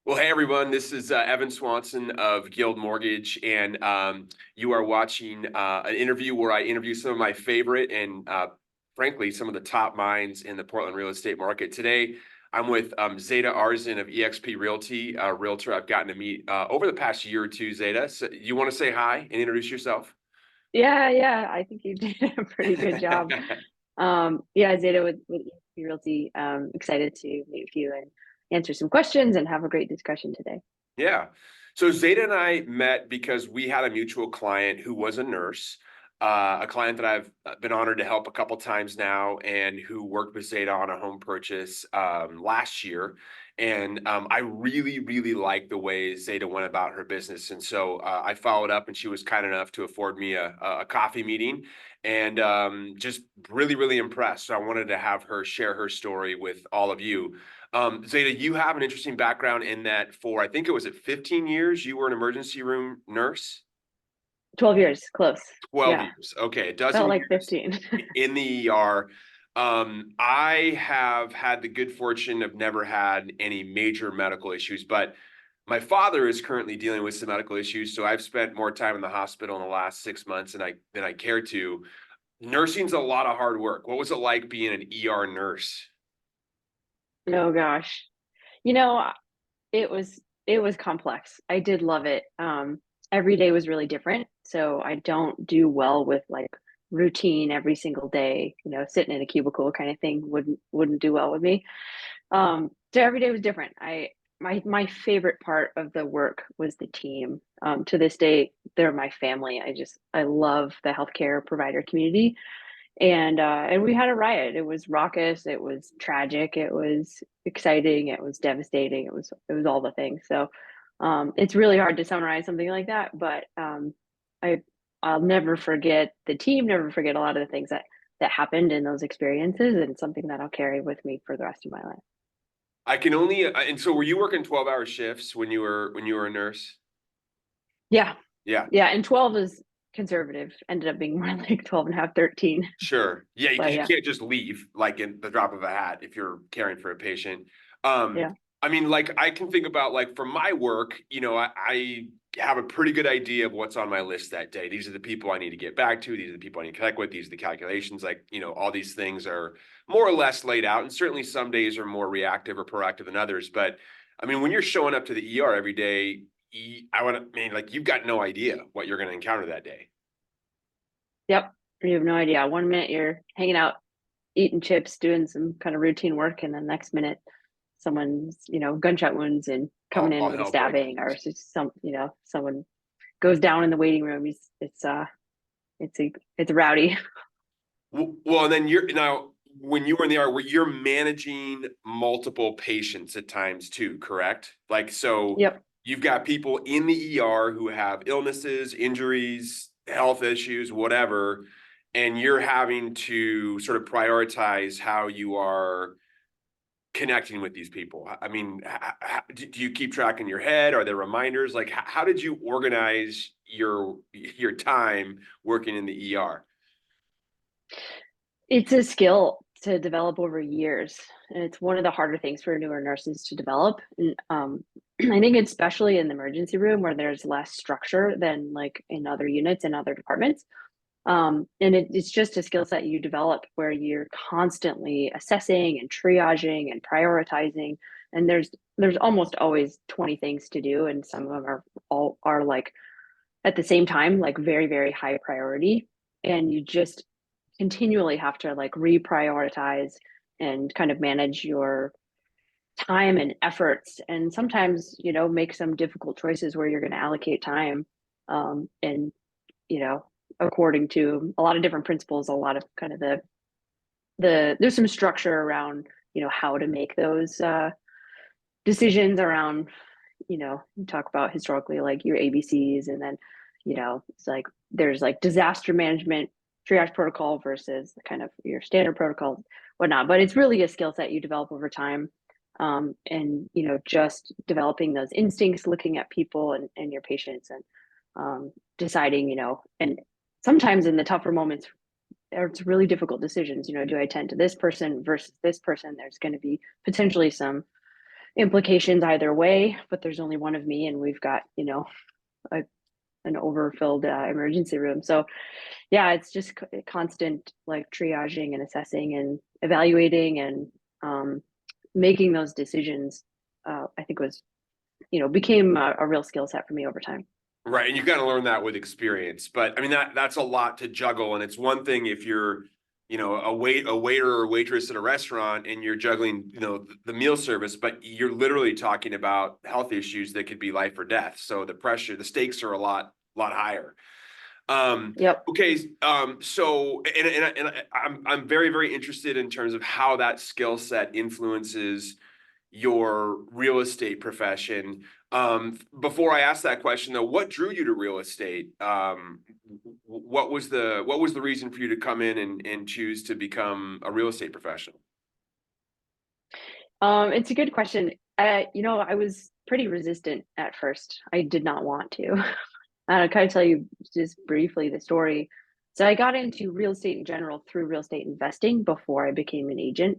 Well, hey everyone, this is Evan Swanson of Guild Mortgage, and you are watching an interview where I interview some of my favorite and frankly, some of the top minds in the Portland real estate market. Today, I'm with Zayda Arzen of eXp Realty, a realtor I've gotten to meet over the past year or two. Zayda, so you want to say hi and introduce yourself? Yeah, I think you did a pretty good job. Yeah, Zayda with eXp Realty. Excited to meet with you and answer some questions and have a great discussion today. Yeah. So Zayda and I met because we had a mutual client who was a nurse, a client that I've been honored to help a couple times now, and who worked with Zayda on a home purchase last year. And I really, really liked the way Zayda went about her business. And so I followed up, and she was kind enough to afford me a coffee meeting, and just really, really impressed. So I wanted to have her share her story with all of you. Zayda, you have an interesting background in that for, I think it was at 15 years, you were an emergency room nurse. 12 years, close. 12 Yeah, years. Okay, a dozen felt like years 15. in the ER. I have had the good fortune of never had any major medical issues, but my father is currently dealing with some medical issues. So I've spent more time in the hospital in the last 6 months than I care to. Nursing's a lot of hard work. What was it like being an ER nurse? Oh gosh. You know, it was it was complex. I did love it. Every day was really different, so I don't do well with like routine every single day. Sitting in a cubicle kind of thing wouldn't do well with me. So every day was different. My favorite part of the work was the team. To this day, they're my family. I love the healthcare provider community, and we had a riot. It was raucous. It was tragic. It was exciting. It was devastating. It was all the things. So it's really hard to summarize something like that, but I I'll never forget the team. Never forget a lot of the things that happened in those experiences, and something that I'll carry with me for the rest of my life. I can only and so were you working 12-hour shifts when you were a nurse? Yeah. Yeah, Yeah. And 12 is conservative. Ended up being more like 12 and a half, 13. sure. Yeah, you, But you yeah, can't just leave like in the drop of a hat if you're caring for a patient. Um, yeah. I mean, like I can think about like for my work, I have a pretty good idea of what's on my list that day. These are the people I need to get back to. These are the people I need to connect with. These are the calculations. Like, all these things are more or less laid out. And certainly some days are more reactive or proactive than others. But I mean, when you're showing up to the ER every day, I mean, like you've got no idea what you're going to encounter that day. Yep. You have no idea. One minute you're hanging out, eating chips, doing some kind of routine work, and the next minute someone's, gunshot wounds and coming All in with a hell breaks stabbing, or loose. it's just someone goes down in the waiting room. It's rowdy. Well, and then you're now when you were in the ER, where you're managing multiple patients at times too, correct? Like, so Yep. you've got people in the ER who have illnesses, injuries, health issues, whatever, and you're having to sort of prioritize how you are connecting with these people. I mean, do you keep track in your head? Are there reminders? Like, how did you organize your time working in the ER? It's a skill to develop over years, and it's one of the harder things for newer nurses to develop. And I think especially in the emergency room where there's less structure than like in other units and other departments. And it's just a skill set you develop where you're constantly assessing and triaging and prioritizing. And there's almost always 20 things to do, and some of them are like at the same time, like very, very high priority. And you just continually have to like reprioritize and kind of manage your time and efforts, and sometimes make some difficult choices where you're going to allocate time, and you know according to a lot of different principles, a lot of kind of there's some structure around how to make those decisions around. You talk about historically like your ABCs, and then it's like there's like disaster management triage protocol versus kind of your standard protocol, whatnot. But it's really a skill set you develop over time, and just developing those instincts, looking at people and your patients, and deciding, and sometimes in the tougher moments, it's really difficult decisions. Do I attend to this person versus this person? There's going to be potentially some implications either way, but there's only one of me and we've got, a, an overfilled emergency room. So yeah, it's just constant like triaging and assessing and evaluating and making those decisions. I think was, became a real skill set for me over time. Right. And you got to learn that with experience. But I mean, that's a lot to juggle. And it's one thing if you're, a waiter or waitress at a restaurant and you're juggling, the meal service, but you're literally talking about health issues that could be life or death. So the stakes are a lot higher. Um, Yep. okay. So, I'm very, very interested in terms of how that skill set influences your real estate profession. Before I ask that question though, what drew you to real estate? What was the reason for you to come in and choose to become a real estate professional? It's a good question. I was pretty resistant at first. I did not want to. I'll kind of tell you just briefly the story. So I got into real estate in general through real estate investing before I became an agent.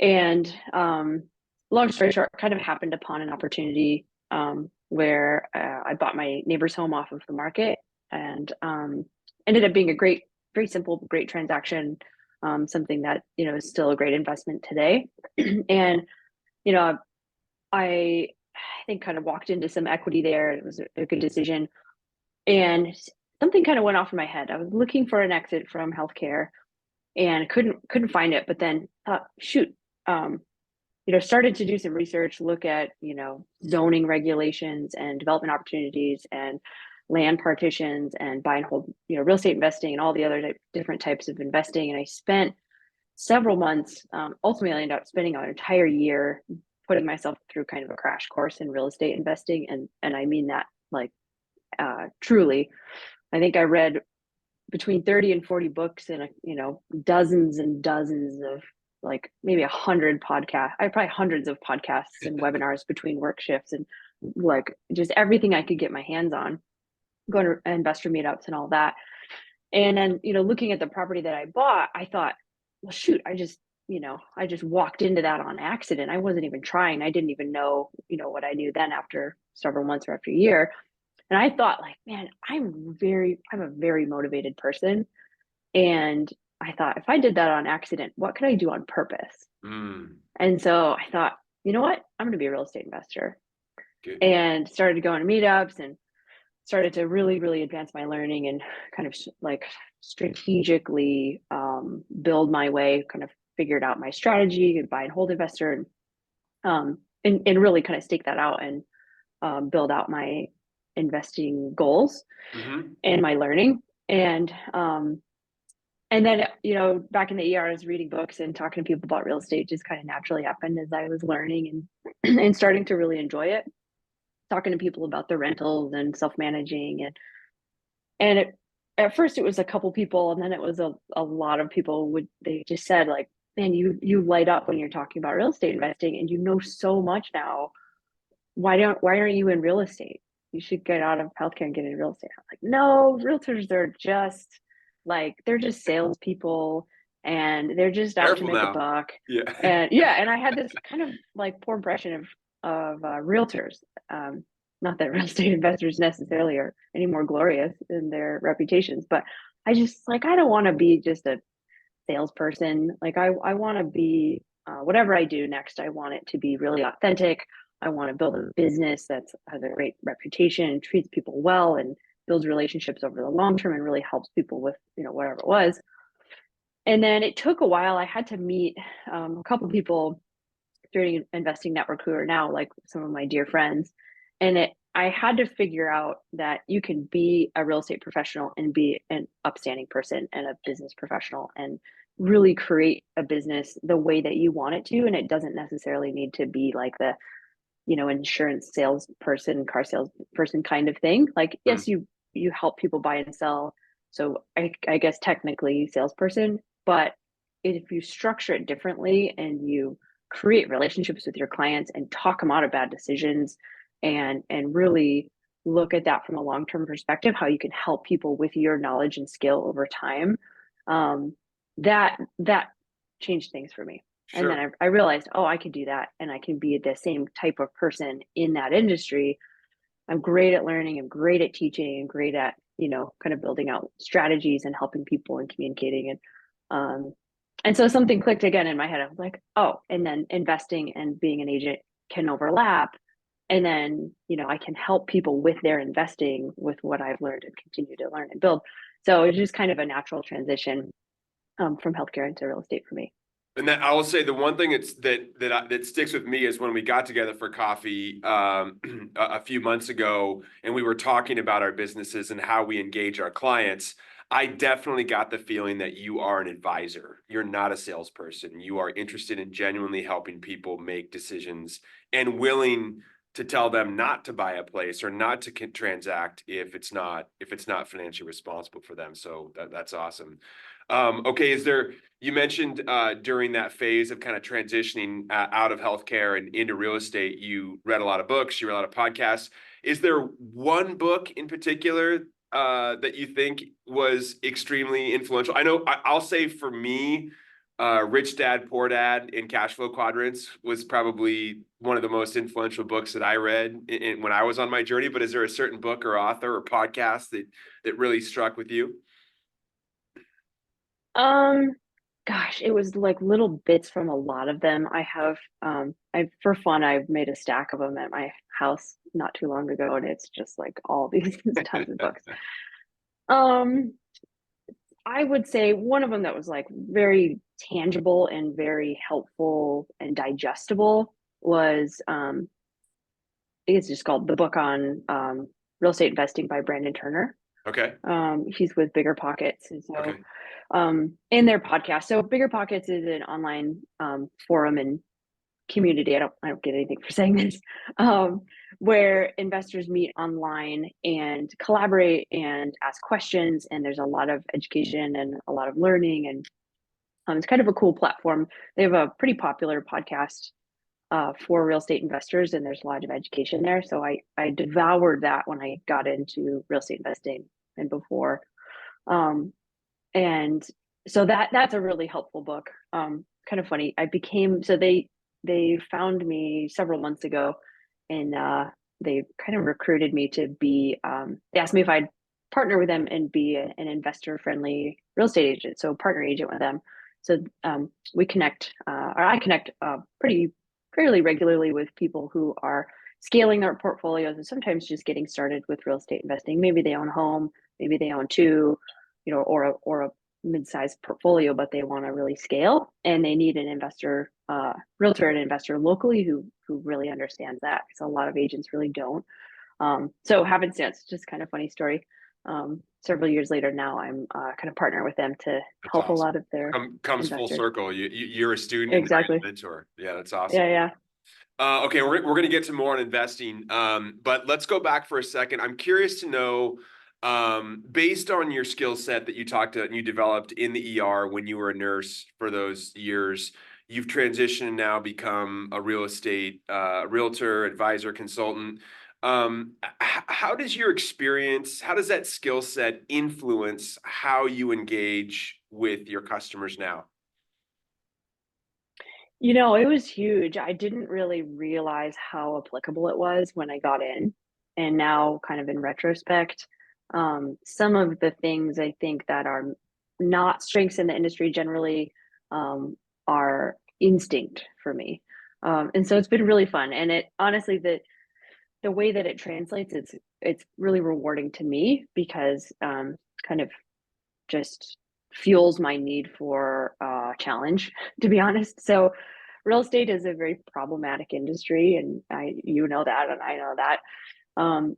And long story short, kind of happened upon an opportunity where I bought my neighbor's home off of the market and ended up being a very simple, great transaction. Something that is still a great investment today. And you know, I think kind of walked into some equity there. It was a good decision, and something kind of went off in my head. I was looking for an exit from healthcare and couldn't find it. But then thought, shoot, um, started to do some research, look at, zoning regulations and development opportunities and land partitions and buy and hold, real estate investing and all the other different types of investing. And I spent several months, ultimately I ended up spending an entire year putting myself through kind of a crash course in real estate investing. And I mean that like truly. I think I read between 30 and 40 books and dozens and dozens of like maybe 100 podcasts. I probably hundreds of podcasts and webinars between work shifts and like just everything I could get my hands on, going to investor meetups and all that. And then, looking at the property that I bought, I thought, well, shoot, I just walked into that on accident. I wasn't even trying. I didn't even know, what I knew then after several months or after a year. And I thought like, man, I'm a very motivated person. And I thought if I did that on accident, what could I do on purpose? Mm, And so I thought, you know what? I'm going to be a real estate investor good. and started going to meetups and started to really, really advance my learning and kind of like strategically build my way, kind of figured out my strategy and buy and hold investor and really kind of stake that out and build out my investing goals Hmm. and my learning. And then, back in the ER, I was reading books and talking to people about real estate just kind of naturally happened as I was learning and and starting to really enjoy it. Talking to people about the rentals and self-managing at first it was a couple people and then it was a lot of people they just said like, man, you light up when you're talking about real estate investing and you know so much now. Why aren't you in real estate? You should get out of healthcare and get into real estate. I'm like, no, realtors are just they're just salespeople and they're just out to Careful make a now. buck. Yeah. And yeah, and I had this kind of like poor impression of realtors. Not that real estate investors necessarily are any more glorious in their reputations, but I just like I don't want to be just a salesperson. Like I want to be whatever I do next. I want it to be really authentic. I want to build a business that has a great reputation, treats people well, and builds relationships over the long term, and really helps people with whatever it was. And then it took a while. I had to meet a couple people during an investing network who are now like some of my dear friends, and I had to figure out that you can be a real estate professional and be an upstanding person and a business professional and really create a business the way that you want it to. And it doesn't necessarily need to be like the, insurance salesperson, car salesperson kind of thing. Like, Mm. yes, you help people buy and sell. So I guess technically salesperson, but if you structure it differently and you create relationships with your clients and talk them out of bad decisions and really look at that from a long-term perspective, how you can help people with your knowledge and skill over time, that changed things for me. And then Sure. I realized, oh, I could do that, and I can be the same type of person in that industry. I'm great at learning, I'm great at teaching, and great at, kind of building out strategies and helping people and communicating. And so something clicked again in my head. I was like, oh, and then investing and being an agent can overlap. And then, I can help people with their investing with what I've learned and continue to learn and build. So it's just kind of a natural transition from healthcare into real estate for me. And that I will say the one thing that sticks with me is when we got together for coffee a few months ago, and we were talking about our businesses and how we engage our clients. I definitely got the feeling that you are an advisor. You're not a salesperson. You are interested in genuinely helping people make decisions and willing to tell them not to buy a place or not to transact if it's not financially responsible for them. So that's awesome. Okay, you mentioned during that phase of kind of transitioning out of healthcare and into real estate, you read a lot of books, you read a lot of podcasts. Is there one book in particular that you think was extremely influential? I know I'll say for me, Rich Dad, Poor Dad in Cash Flow Quadrants was probably one of the most influential books that I read when I was on my journey. But is there a certain book or author or podcast that really struck with you? Um, Gosh, it was like little bits from a lot of them. I for fun, I've made a stack of them at my house not too long ago, and it's just like all these tons of books. Um, I would say one of them that was like very tangible and very helpful and digestible was I think it's just called The Book on Real Estate Investing by Brandon Turner. Okay. He's with Bigger Pockets, and so Okay. in their podcast. So Bigger Pockets is an online forum and community. I don't get anything for saying this, um, where investors meet online and collaborate and ask questions. And there's a lot of education and a lot of learning, and it's kind of a cool platform. They have a pretty popular podcast for real estate investors, and there's a lot of education there. So I devoured that when I got into real estate investing and before. Um, and so that's a really helpful book. Kind of funny. I became so they found me several months ago, and they kind of recruited me to be. They asked me if I'd partner with them and be an investor friendly real estate agent, so partner agent with them. So we connect, or I connect pretty fairly regularly with people who are scaling their portfolios and sometimes just getting started with real estate investing. Maybe they own a home, maybe they own two, or a mid-sized portfolio, but they want to really scale and they need an investor, realtor and investor locally who really understands that, because a lot of agents really don't. So haven't since, just kind of funny story. Several years later now, I'm kind of partner with them to That's help a awesome. lot of their Comes full investors. circle. You're a student and now you're Exactly. a mentor. Yeah, that's awesome. Yeah, yeah. Okay, we're going to get to more on investing, but let's go back for a second. I'm curious to know, based on your skill set that you talked to and you developed in the ER when you were a nurse for those years, you've transitioned and now become a real estate realtor, advisor, consultant. How does your experience, how does that skill set influence how you engage with your customers now? It was huge. I didn't really realize how applicable it was when I got in. And now, kind of in retrospect, some of the things I think that are not strengths in the industry generally are instinct for me. And so it's been really fun. And it honestly, the way that it translates, it's really rewarding to me because kind of just fuels my need for challenge, to be honest. So real estate is a very problematic industry, and you know that, and I know that. Um,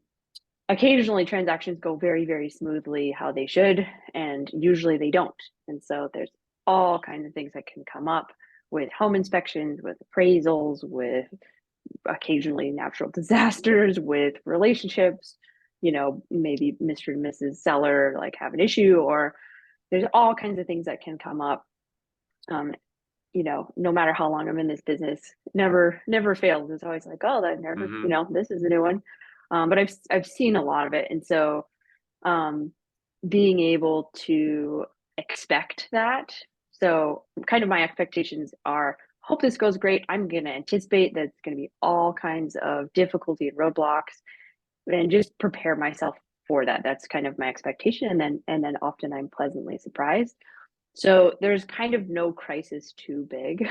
Occasionally, transactions go very, very smoothly how they should, and usually they don't. And so there's all kinds of things that can come up with home inspections, with appraisals, with occasionally natural disasters, with relationships. Maybe Mr. and Mrs. Seller like have an issue, or there's all kinds of things that can come up. Um, no matter how long I'm in this business, never fails. It's always like, oh, that never, Hmm. this is a new one. But I've seen a lot of it, and so um, being able to expect that. So kind of my expectations are hope this goes great. I'm going to anticipate that it's going to be all kinds of difficulty and roadblocks, and just prepare myself for that. That's kind of my expectation. And then often I'm pleasantly surprised. So there's kind of no crisis too big.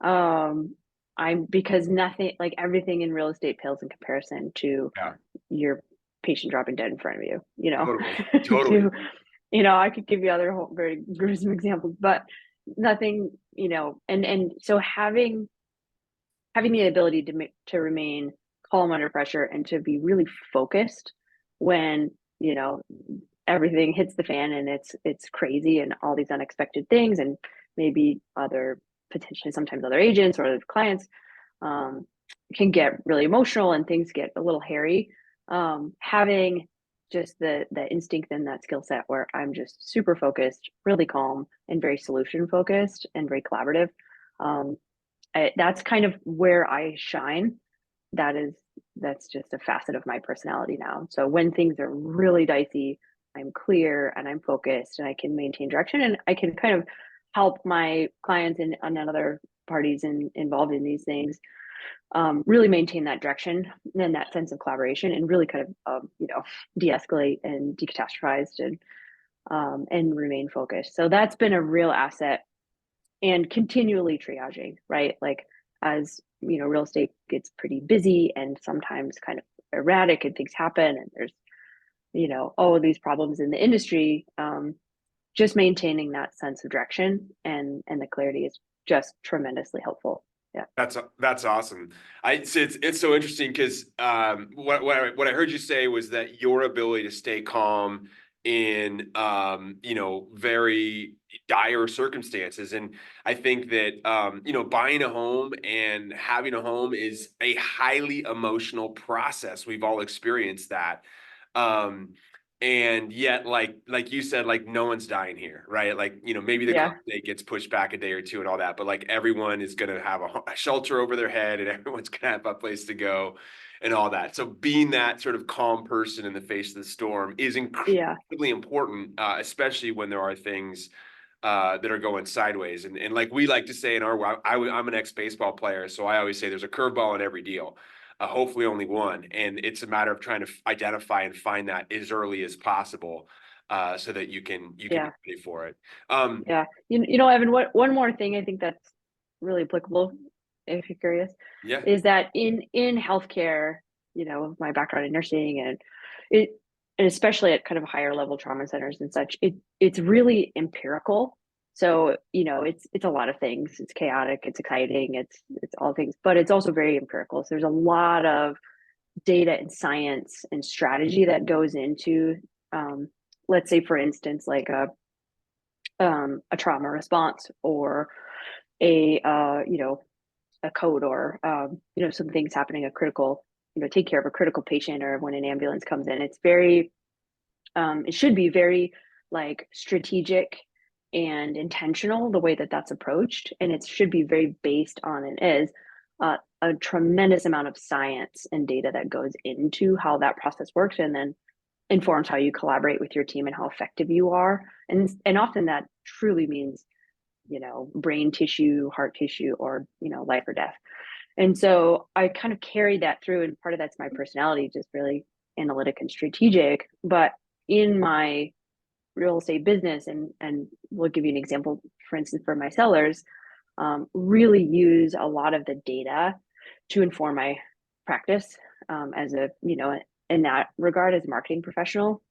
um, I'm because nothing, like everything in real estate pales in comparison to Yeah, your patient dropping dead in front of you, totally, to, totally. I could give you other very gruesome examples, but nothing, and so having the ability to remain calm under pressure and to be really focused when, you know, everything hits the fan and it's crazy and all these unexpected things, and maybe other potentially sometimes other agents or other clients um, can get really emotional and things get a little hairy. Having just the instinct and that skill set where I'm just super focused, really calm, and very solution focused and very collaborative. Um, that's kind of where I shine. That is that's just a facet of my personality now. So when things are really dicey, I'm clear and I'm focused and I can maintain direction, and I can kind of help my clients and other parties involved in these things really maintain that direction and that sense of collaboration, and really kind of de-escalate and decatastrophize and remain focused. So that's been a real asset, and continually triaging, right? Like, as real estate gets pretty busy and sometimes kind of erratic and things happen and there's, all of these problems in the industry. Just maintaining that sense of direction and the clarity is just tremendously helpful. Yeah. That's awesome. It's so interesting because what I heard you say was that your ability to stay calm in very dire circumstances, and I think that buying a home and having a home is a highly emotional process. We've all experienced that. Um, and yet, like you said, like no one's dying here, right? Like, maybe the Yeah. close date gets pushed back a day or two and all that, but like everyone is gonna have a shelter over their head and everyone's gonna have a place to go and all that. So being that sort of calm person in the face of the storm is Yeah. incredibly important, especially when there are things that are going sideways. And like we like to say in our, I'm an ex-baseball player, so I always say there's a curveball in every deal. Hopefully only one. And it's a matter of trying to identify and find that as early as possible, so that you can be Yeah. ready for it. Um, Yeah. Evan, one more thing I think that's really applicable, if you're curious, yeah, is that in healthcare, my background in nursing it and especially at kind of higher level trauma centers and such, it's really empirical. So, it's a lot of things. It's chaotic, it's exciting, it's all things, but it's also very empirical. So there's a lot of data and science and strategy that goes into um, let's say for instance like a trauma response or a a code or some things happening, a critical, take care of a critical patient, or when an ambulance comes in. It's very it should be very like strategic and intentional the way that that's approached, and it should be very based on, and is a tremendous amount of science and data that goes into how that process works, and then informs how you collaborate with your team and how effective you are. And often that truly means, brain tissue, heart tissue, or, life or death. And so I kind of carried that through, and part of that's my personality, just really analytic and strategic. But in my real estate business, and we'll give you an example, for instance, for my sellers, really use a lot of the data to inform my practice, as a, in that regard, as a marketing professional.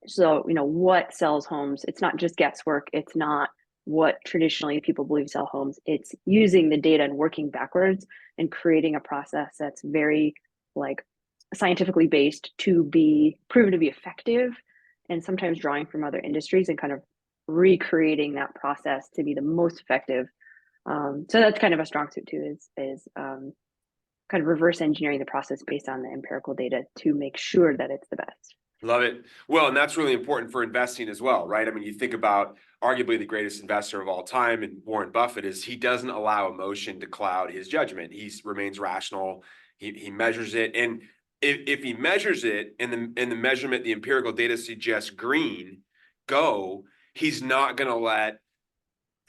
So, what sells homes? It's not just guesswork. It's not what traditionally people believe sell homes. It's using the data and working backwards and creating a process that's very like scientifically based to be proven to be effective, and sometimes drawing from other industries and kind of recreating that process to be the most effective. So that's kind of a strong suit too, is kind of reverse engineering the process based on the empirical data to make sure that it's the best. love it. Well, and that's really important for investing as well, right? I mean, you think about arguably the greatest investor of all time, and Warren Buffett, is he doesn't allow emotion to cloud his judgment. He remains rational. He measures it, and if he measures it and the measurement, the empirical data suggests green, go. He's not going to let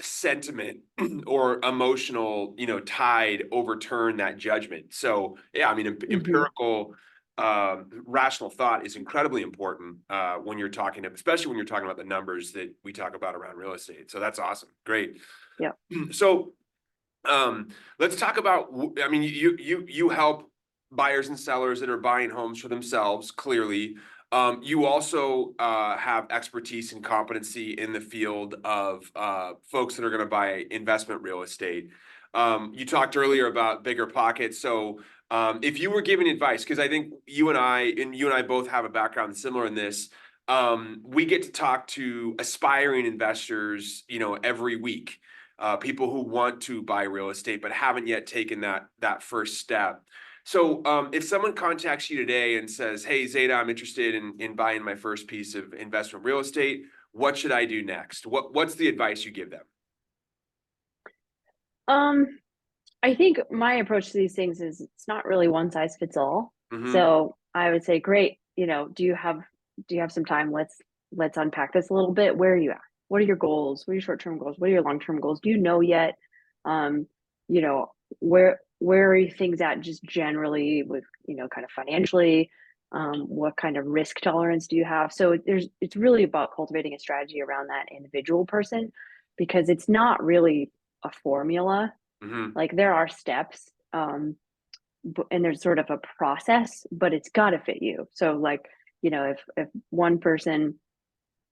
sentiment or emotional, tide overturn that judgment. So yeah, I mean, Hmm. empirical, rational thought is incredibly important when you're talking, especially when you're talking about the numbers that we talk about around real estate. So that's awesome. Great. Yeah. So let's talk about, I mean, you help buyers and sellers that are buying homes for themselves, clearly. You also have expertise and competency in the field of folks that are going to buy investment real estate. You talked earlier about bigger pockets. So if you were giving advice, because I think you and I both have a background similar in this, we get to talk to aspiring investors, every week, people who want to buy real estate but haven't yet taken that first step. So if someone contacts you today and says, "Hey, Zayda, I'm interested in buying my first piece of investment real estate. What should I do next?" What's the advice you give them? Um, I think my approach to these things is it's not really one size fits all. Hmm. So I would say, great, do you have some time? Let's unpack this a little bit. Where are you at? What are your goals? What are your short-term goals? What are your long-term goals? Do you know yet? Um, you know, where are things at just generally with, kind of financially? What kind of risk tolerance do you have? So it's really about cultivating a strategy around that individual person because it's not really a formula. Hmm. Like there are steps, and there's sort of a process, but it's got to fit you. So like, if one person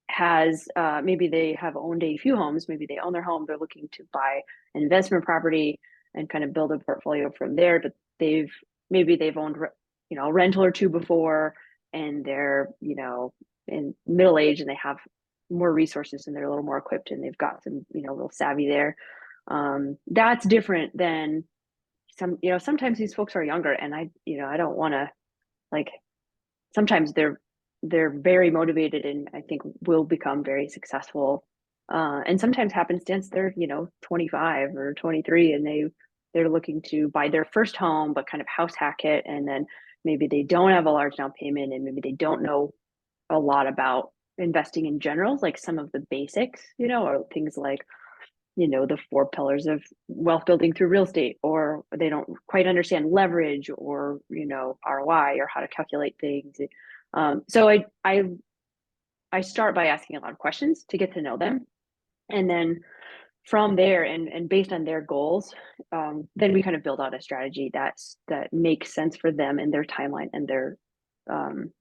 has, maybe they have owned a few homes, maybe they own their home, they're looking to buy an investment property and kind of build a portfolio from there, but they've owned, a rental or two before, and they're, in middle age and they have more resources and they're a little more equipped and they've got some, real savvy there. That's different than sometimes these folks are younger and I don't want to, like, sometimes they're very motivated and I think will become very successful. And sometimes happenstance they're 25 or 23 and they're looking to buy their first home but kind of house hack it, and then maybe they don't have a large down payment and maybe they don't know a lot about investing in general, like some of the basics, or things like the four pillars of wealth building through real estate, or they don't quite understand leverage or, ROI or how to calculate things. So I start by asking a lot of questions to get to know them. And then from there and based on their goals, then we kind of build out a strategy that makes sense for them and their timeline and their, um,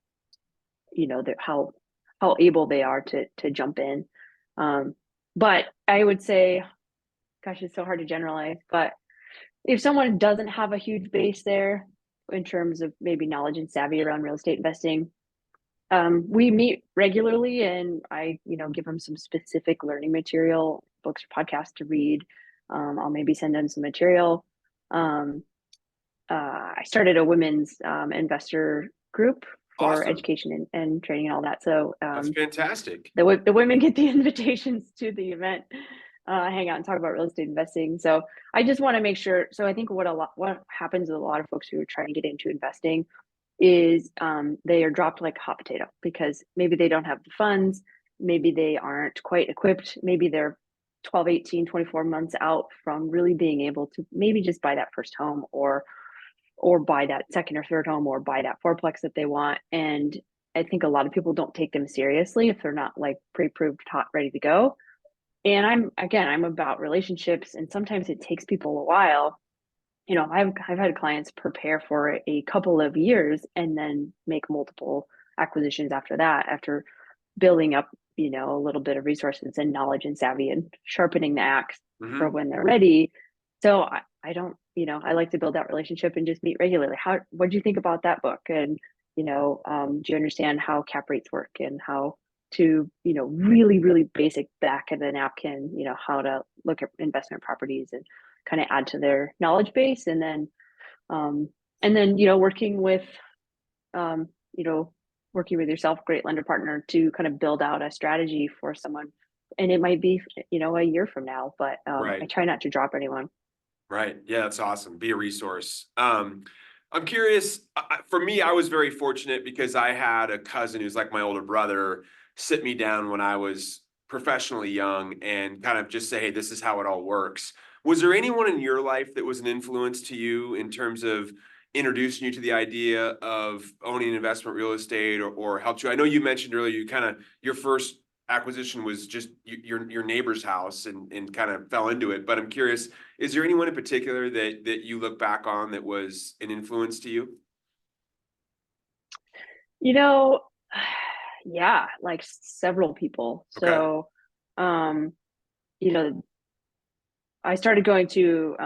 how able they are to jump in. Um, but I would say, gosh, it's so hard to generalize, but if someone doesn't have a huge base there in terms of maybe knowledge and savvy around real estate investing, we meet regularly and I, give them some specific learning material, books or podcasts to read. I'll maybe send them some material. Um, I started a women's investor group for Awesome. education and training and all that. So That's fantastic. the women get the invitations to the event, hang out and talk about real estate investing. So I just want to make sure. So I think what happens with a lot of folks who are trying to get into investing is they are dropped like a hot potato because maybe they don't have the funds, maybe they aren't quite equipped, maybe they're 12, 18, 24 months out from really being able to maybe just buy that first home or buy that second or third home or buy that fourplex that they want. And I think a lot of people don't take them seriously if they're not like pre-approved, hot, ready to go. And I'm about relationships, and sometimes it takes people a while. I've had clients prepare for a couple of years and then make multiple acquisitions after that, after building up, a little bit of resources and knowledge and savvy and sharpening the axe for Hmm. when they're ready. So I don't, I like to build that relationship and just meet regularly. What do you think about that book? And, do you understand how cap rates work and how to, really, really basic back of the napkin, how to look at investment properties and kind of add to their knowledge base. Um, and then, um, you know, working with yourself, great lender partner to kind of build out a strategy for someone. And it might be, a year from now, but I Right. try not to drop anyone. Right. Yeah, that's awesome. Be a resource. I'm curious. For me, I was very fortunate because I had a cousin who's like my older brother sit me down when I was professionally young and kind of just say, hey, this is how it all works. Was there anyone in your life that was an influence to you in terms of introducing you to the idea of owning investment real estate, or helped you? I know you mentioned earlier you kind of your first acquisition was just your neighbor's house and kind of fell into it. But I'm curious, is there anyone in particular that you look back on that was an influence to you? You know, yeah, like several people. Okay. So, you know, I started going to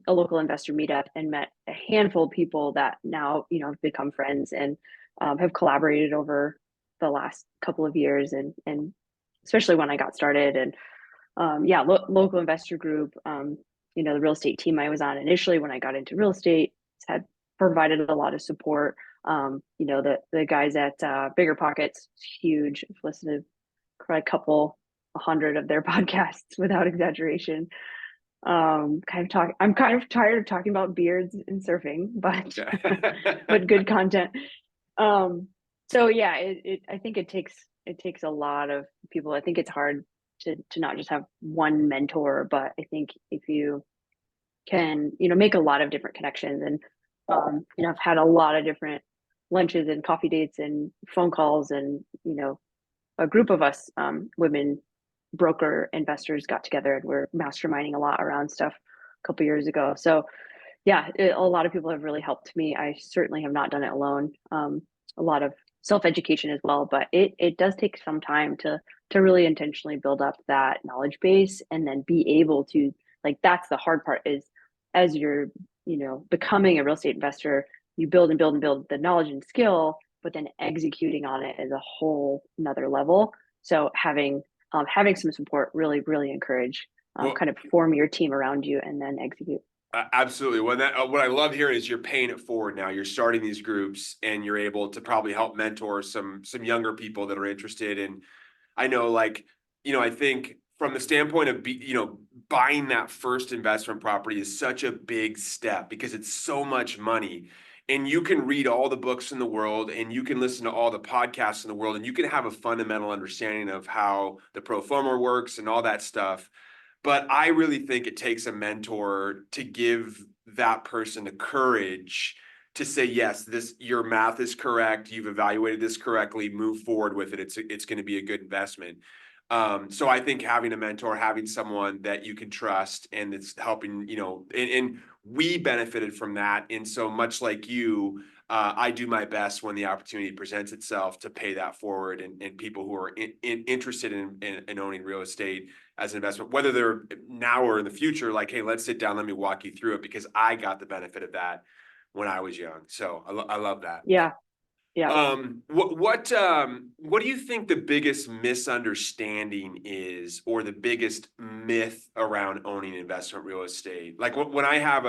a local investor meetup and met a handful of people that now, have become friends and have collaborated over the last couple of years, and especially when I got started. And yeah, local investor group, the real estate team I was on initially when I got into real estate had provided a lot of support. The guys at Bigger Pockets, huge. I've listened to probably a couple, 100 of their podcasts without exaggeration. I'm kind of tired of talking about beards and surfing, but Yeah. but good content. Um, so yeah, I think it takes a lot of people. I think it's hard to not just have one mentor, but I think if you can, make a lot of different connections, and I've had a lot of different lunches and coffee dates and phone calls, and a group of us, women broker investors, got together and we're masterminding a lot around stuff a couple years ago. So yeah, a lot of people have really helped me. I certainly have not done it alone. A lot of self-education as well, but it does take some time to really intentionally build up that knowledge base, and then be able to, like, that's the hard part, is as you're, becoming a real estate investor, you build and build and build the knowledge and skill, but then executing on it is a whole another level. So having some support really, really encourage, Well, kind of form your team around you and then execute. absolutely. What I love here is you're paying it forward now. You're starting these groups and you're able to probably help mentor some younger people that are interested in. I know, like, I think from the standpoint of buying that first investment property is such a big step because it's so much money. And you can read all the books in the world and you can listen to all the podcasts in the world and you can have a fundamental understanding of how the pro forma works and all that stuff. But I really think it takes a mentor to give that person the courage to say, yes, this your math is correct. You've evaluated this correctly. Move forward with it. It's going to be a good investment. So I think having a mentor, having someone that you can trust and it's helping, and we benefited from that. And so much like you, I do my best when the opportunity presents itself to pay that forward, and people who are interested in owning real estate as an investment, whether they're now or in the future, like, hey, let's sit down, let me walk you through it because I got the benefit of that when I was young. So I love that. Yeah. Yeah. What do you think the biggest misunderstanding is, or the biggest myth around owning investment real estate? Like when I have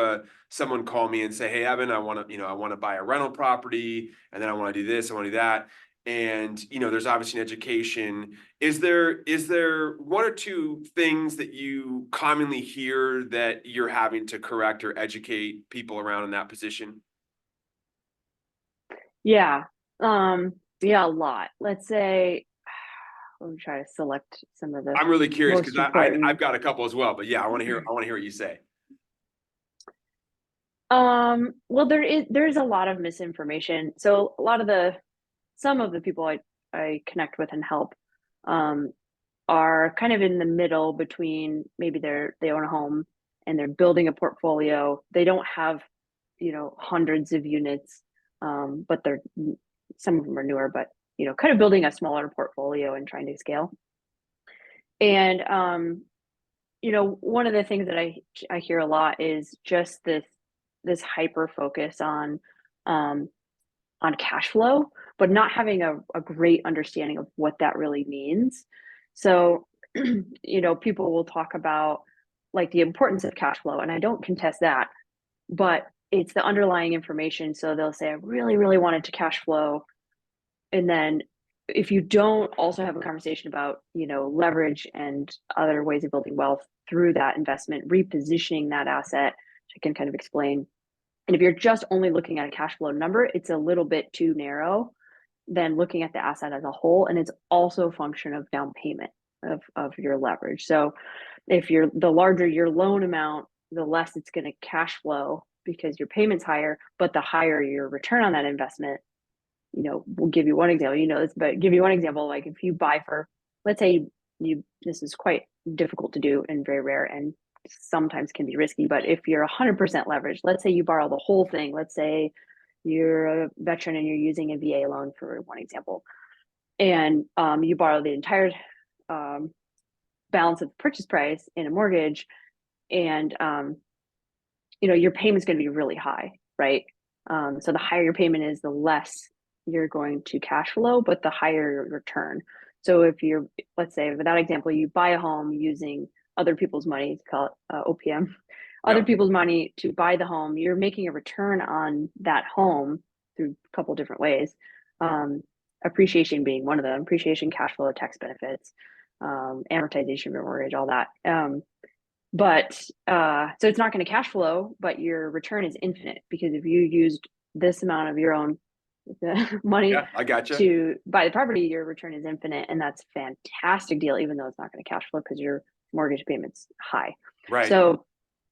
someone call me and say, "Hey, Evan, I want to buy a rental property, and then I want to do this, I want to do that," and there's obviously an education. Is there one or two things that you commonly hear that you're having to correct or educate people around in that position? Yeah. Yeah, a lot. Let's say, let me try to select some of the I'm really curious because most I've important. got a couple as well, but yeah, I want to hear what you say. Well, there's a lot of misinformation. So some of the people I connect with and help, um, are kind of in the middle between, maybe they own a home and they're building a portfolio. They don't have, hundreds of units, but some of them are newer, but kind of building a smaller portfolio and trying to scale. And one of the things that I hear a lot is just this hyper focus um, on cash flow, but not having a great understanding of what that really means. So, people will talk about, like, the importance of cash flow, and I don't contest that, but it's the underlying information. So they'll say, I really, really wanted to cash flow. And then if you don't also have a conversation about, leverage and other ways of building wealth through that investment, repositioning that asset, which I can kind of explain. And if you're just only looking at a cash flow number, it's a little bit too narrow than looking at the asset as a whole. And it's also a function of down payment. of your leverage. So if you're the larger your loan amount, the less it's going to cash flow because your payment's higher, but the higher your return on that investment. We'll give you one example, this, but give you one example. Like if you buy for, let's say this is quite difficult to do and very rare and sometimes can be risky, but if you're 100% leveraged, let's say you borrow the whole thing. Let's say you're a veteran and you're using a VA loan for one example, and you borrow the entire balance of the purchase price in a mortgage, and your payment's going to be really high, right? So the higher your payment is, the less you're going to cash flow, but the higher your return. So if you're, let's say, for that example, you buy a home using other people's money, call it OPM, other Yep. people's money to buy the home, you're making a return on that home through a couple different ways. Appreciation being one of them, appreciation, cash flow, tax benefits, amortization of your mortgage, all that. But so it's not going to cash flow, but your return is infinite, because if you used this amount of your own money Yeah, I gotcha. to buy the property, your return is infinite, and that's a fantastic deal, even though it's not going to cash flow because your mortgage payment's high. Right. So,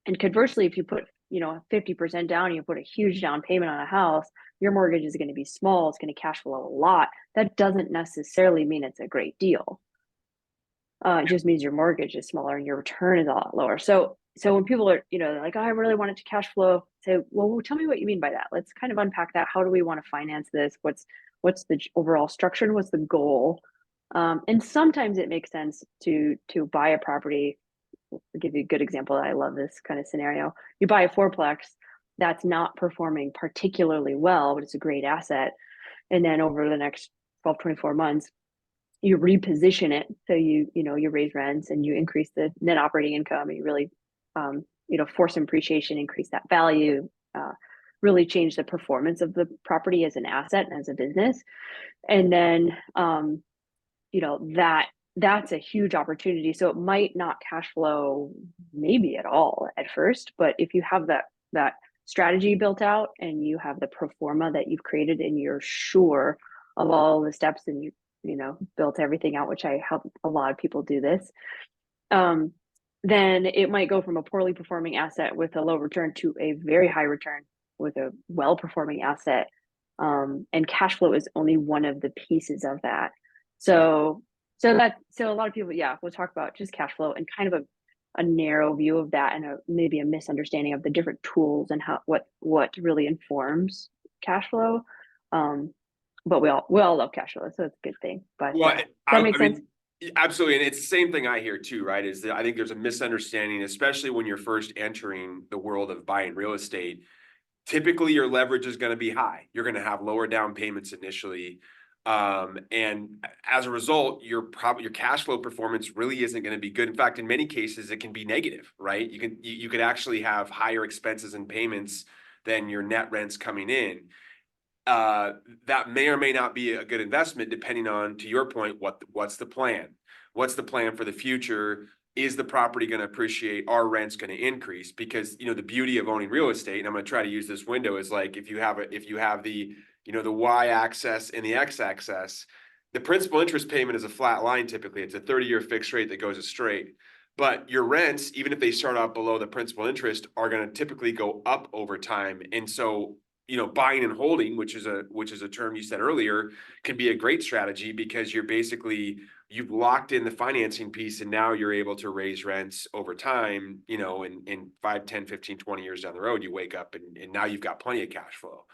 and conversely, if you put 50% down and you put a huge down payment on a house, your mortgage is going to be small. It's going to cash flow a lot. That doesn't necessarily mean it's a great deal. It just means your mortgage is smaller and your return is a lot lower. So when people are, they're like, oh, I really want it to cash flow, say, well, tell me what you mean by that. Let's kind of unpack that. How do we want to finance this? What's the overall structure and what's the goal? And sometimes it makes sense to buy a property. I'll give you a good example. I love this kind of scenario. You buy a fourplex that's not performing particularly well, but it's a great asset. And then over the next 12, 24 months, you reposition it. So you raise rents and you increase the net operating income, and you really, force some appreciation, increase that value, really change the performance of the property as an asset and as a business. And then, that's a huge opportunity. So it might not cash flow maybe at all at first, but if you have that strategy built out and you have the pro forma that you've created and you're sure of all the steps, and you built everything out, which I help a lot of people do this, then it might go from a poorly performing asset with a low return to a very high return with a well-performing asset. And cash flow is only one of the pieces of that. So a lot of people, we'll talk about just cash flow and kind of a narrow view of that, and maybe a misunderstanding of the different tools and what really informs cash flow. But we all love cash flow, so it's a good thing. But Well, does that make sense? Absolutely. And it's the same thing I hear too, right? Is that I think there's a misunderstanding, especially when you're first entering the world of buying real estate. Typically, your leverage is going to be high. You're going to have lower down payments initially. And as a result, your cash flow performance really isn't going to be good. In fact, in many cases, it can be negative, right? You could actually have higher expenses and payments than your net rents coming in. That may or may not be a good investment, depending on, to your point, what's the plan? What's the plan for the future? Is the property going to appreciate? Are rents going to increase? Because the beauty of owning real estate, and I'm going to try to use this window, is like if you have the the y axis and the x axis, the principal interest payment is a flat line. Typically, it's a 30-year fixed rate that goes straight. But your rents, even if they start out below the principal interest, are going to typically go up over time. And so buying and holding, which is a term you said earlier, can be a great strategy, because you've locked in the financing piece, and now you're able to raise rents over time. In 5, 10, 15, 20 years down the road, you wake up and now you've got plenty of cash flow.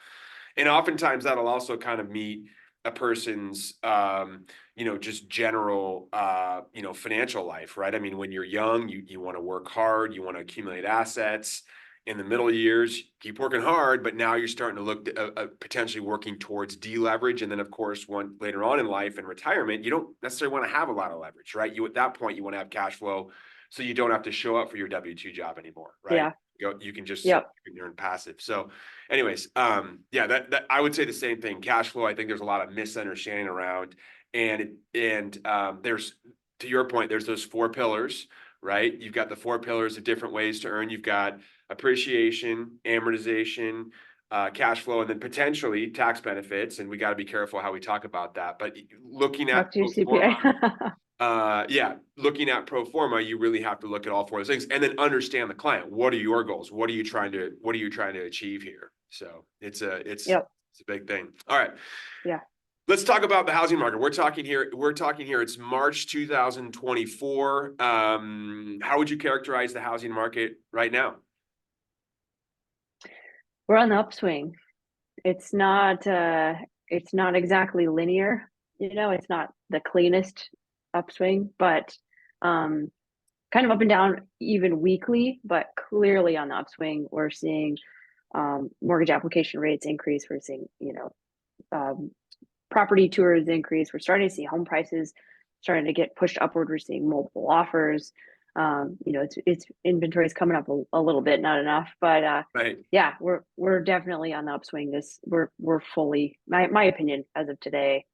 And oftentimes that'll also kind of meet a person's, just general, financial life, right? I mean, when you're young, you want to work hard, you want to accumulate assets. In the middle years, keep working hard, but now you're starting to look at potentially working towards deleverage. And then, of course, later on in life and retirement, you don't necessarily want to have a lot of leverage, right? At that point, you want to have cash flow, so you don't have to show up for your W-2 job anymore, right? Yeah. You can just Yep. earn passive. So, anyways, that I would say the same thing. Cash flow, I think there's a lot of misunderstanding around, and there's, to your point, there's those 4 pillars, right? You've got the 4 pillars of different ways to earn. You've got appreciation, amortization, cash flow, and then potentially tax benefits. And we got to be careful how we talk about that. But looking Talk at to your pro forma, CPA. yeah, looking at pro forma, you really have to look at all four of those things and then understand the client. What are your goals? What are you trying to achieve here? So Yep. it's a big thing. All right. Yeah. Let's talk about the housing market. We're talking here. It's March 2024. How would you characterize the housing market right now? We're on the upswing. It's not it's not exactly linear, it's not the cleanest upswing, but um kind of up and down even weekly, but clearly on the upswing. We're seeing mortgage application rates increase. We're seeing, um, property tours increase. We're starting to see home prices starting to get pushed upward. We're seeing multiple offers. It's inventory is coming up a little bit, not enough, but Right. yeah, we're definitely on the upswing. We're fully, my opinion as of today,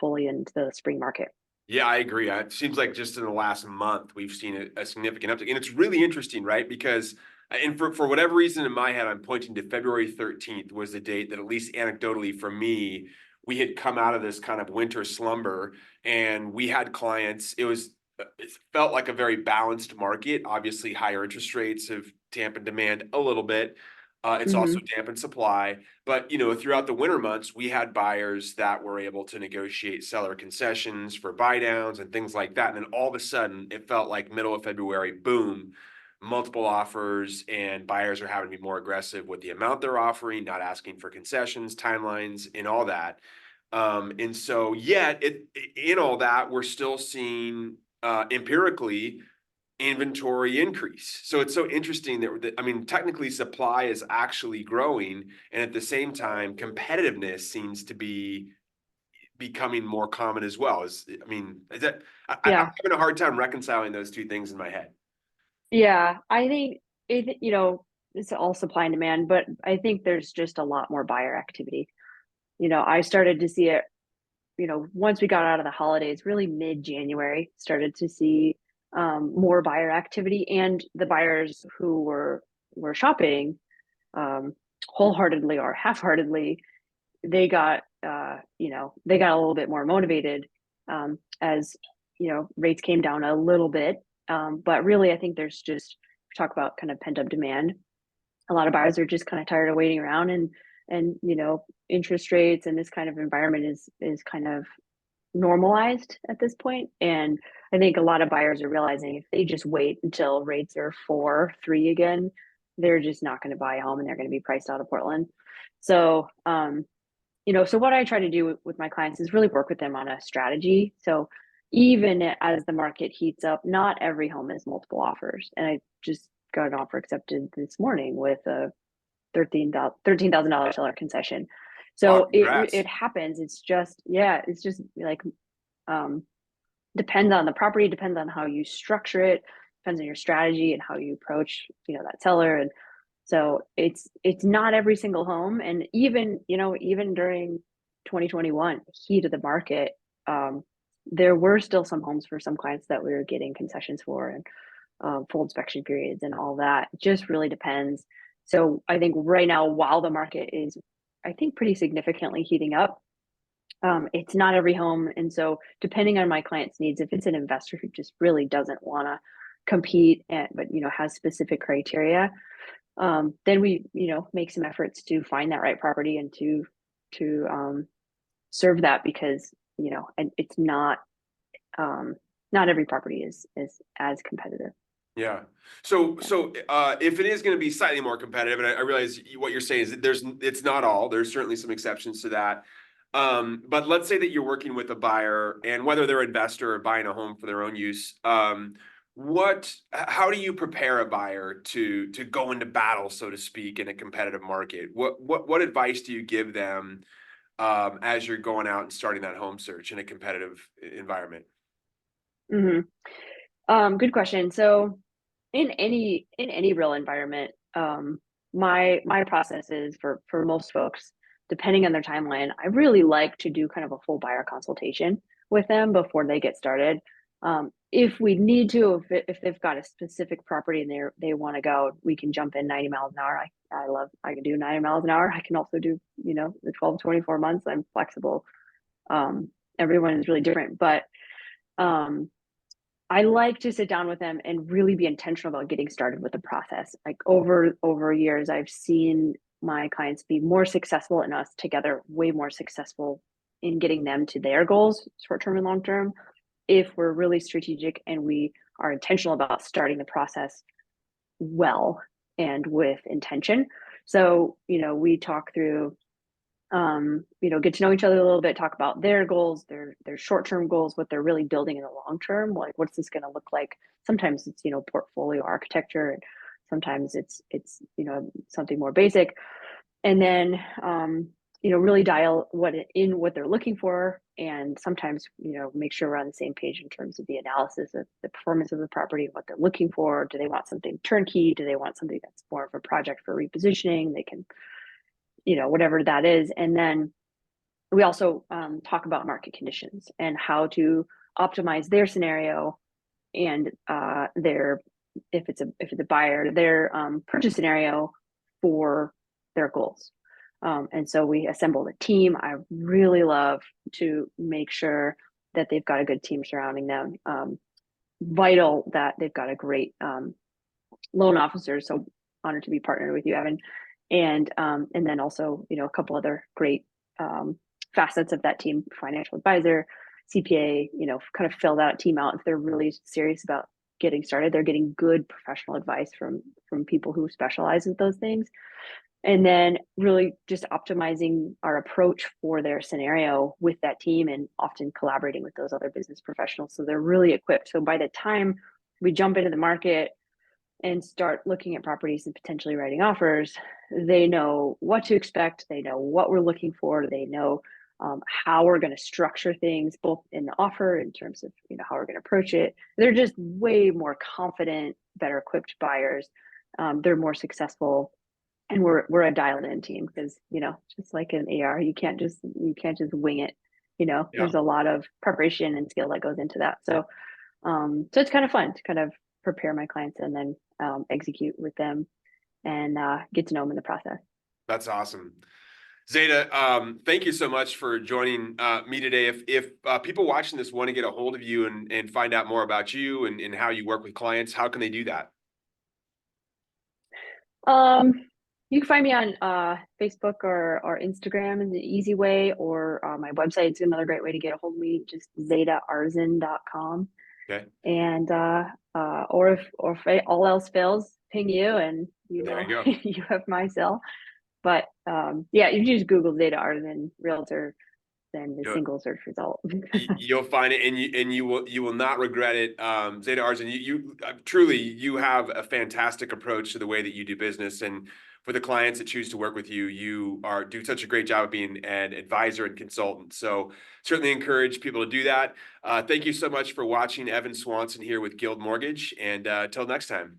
fully into the spring market. Yeah, I agree. It seems like just in the last month we've seen a significant uptick, and it's really interesting, right? Because, and for whatever reason in my head, I'm pointing to February 13th was the date that, at least anecdotally for me, we had come out of this kind of winter slumber, and we had clients. It felt like a very balanced market. Obviously, higher interest rates have dampened demand a little bit. It's also Hmm. dampened supply. But throughout the winter months, we had buyers that were able to negotiate seller concessions for buy downs and things like that. And then all of a sudden, it felt like middle of February, boom, multiple offers, and buyers are having to be more aggressive with the amount they're offering, not asking for concessions, timelines, and all that. And so, yet, in all that, we're still seeing empirically inventory increase. So it's so interesting I mean, technically supply is actually growing, and at the same time, competitiveness seems to be becoming more common as well. I mean, I'm Yeah. having a hard time reconciling those two things in my head. Yeah. I think it's all supply and demand, but I think there's just a lot more buyer activity. I started to see it, once we got out of the holidays, really mid-January, started to see more buyer activity, and the buyers who were shopping um, wholeheartedly or half-heartedly, they got a little bit more motivated as rates came down a little bit. But really, I think there's just, talk about kind of pent-up demand. A lot of buyers are just kind of tired of waiting around, and interest rates and this kind of environment is kind of normalized at this point. And I think a lot of buyers are realizing if they just wait until rates are 4.3 again, they're just not going to buy a home, and they're going to be priced out of Portland. So, so what I try to do with my clients is really work with them on a strategy. So even as the market heats up, not every home is multiple offers. And I just got an offer accepted this morning with a $13,000 seller concession. Wow, So congrats. it happens. It's just, yeah, it's just like, um, depends on the property, depends on how you structure it, depends on your strategy and how you approach, that seller. And so it's not every single home. And even during 2021 heat of the market, um, there were still some homes for some clients that we were getting concessions for, and full inspection periods and all that. It just really depends. So I think right now, while the market is, I think, pretty significantly heating up, it's not every home. And so depending on my client's needs, if it's an investor who just really doesn't want to compete, but has specific criteria, then we make some efforts to find that right property and to serve that, because and it's not every property is as competitive. Yeah. So, Yeah. if it is going to be slightly more competitive, and I realize what you're saying is that it's not all. There's certainly some exceptions to that. But let's say that you're working with a buyer, and whether they're an investor or buying a home for their own use, how do you prepare a buyer to go into battle, so to speak, in a competitive market? What advice do you give them as you're going out and starting that home search in a competitive environment? Hmm. Good question. So in any real environment, my process is, for most folks, depending on their timeline, I really like to do kind of a full buyer consultation with them before they get started. If we need to, if they've got a specific property and they want to go, we can jump in 90 miles an hour. I can do 90 miles an hour. I can also do, the 12 to 24 months. I'm flexible. Everyone is really different, but Um, I like to sit down with them and really be intentional about getting started with the process. Like over years, I've seen my clients be more successful and us together way more successful in getting them to their goals, short term and long term, if we're really strategic and we are intentional about starting the process well and with intention. So, we talk through get to know each other a little bit, talk about their goals, their short-term goals, what they're really building in the long term. Like, what's this going to look like? Sometimes it's, portfolio architecture, and sometimes it's something more basic. And then really dial what they're looking for, and sometimes make sure we're on the same page in terms of the analysis of the performance of the property, what they're looking for. Do they want something turnkey? Do they want something that's more of a project for repositioning? They can, whatever that is. And then we also talk about market conditions and how to optimize their scenario and their if it's a buyer, their purchase scenario for their goals. And so we assembled a team. I really love to make sure that they've got a good team surrounding them. Vital that they've got a great loan officer. So honored to be partnered with you, Evan. And then also, a couple other great facets of that team: financial advisor, CPA. Kind of fill that team out if they're really serious about getting started. They're getting good professional advice from people who specialize in those things. And then really just optimizing our approach for their scenario with that team, and often collaborating with those other business professionals so they're really equipped. So by the time we jump into the market and start looking at properties and potentially writing offers, they know what to expect. They know what we're looking for. They know how we're going to structure things, both in the offer, in terms of how we're going to approach it. They're just way more confident, better equipped buyers. They're more successful, and we're a dialed in team because just like an AR, you can't just wing it. Yeah. There's a lot of preparation and skill that goes into that. So so it's kind of fun to kind of prepare my clients and then execute with them and get to know them in the process. That's awesome. Zayda, thank you so much for joining me today. If people watching this want to get a hold of you and find out more about you and how you work with clients, how can they do that? You can find me on Facebook or Instagram is the easy way, or my website is another great way to get a hold of me, just zaydaarzen.com. Okay. And or if all else fails, ping you, and There you go. you have my cell. But yeah, you just Google Zayda Arzen Realtor, then the You'll, single search result. you'll find it, and you will not regret it. Zayda Arzen, you truly you have a fantastic approach to the way that you do business, and for the clients that choose to work with you, you do such a great job of being an advisor and consultant. So certainly encourage people to do that. Thank you so much for watching. Evan Swanson here with Guild Mortgage, and till next time.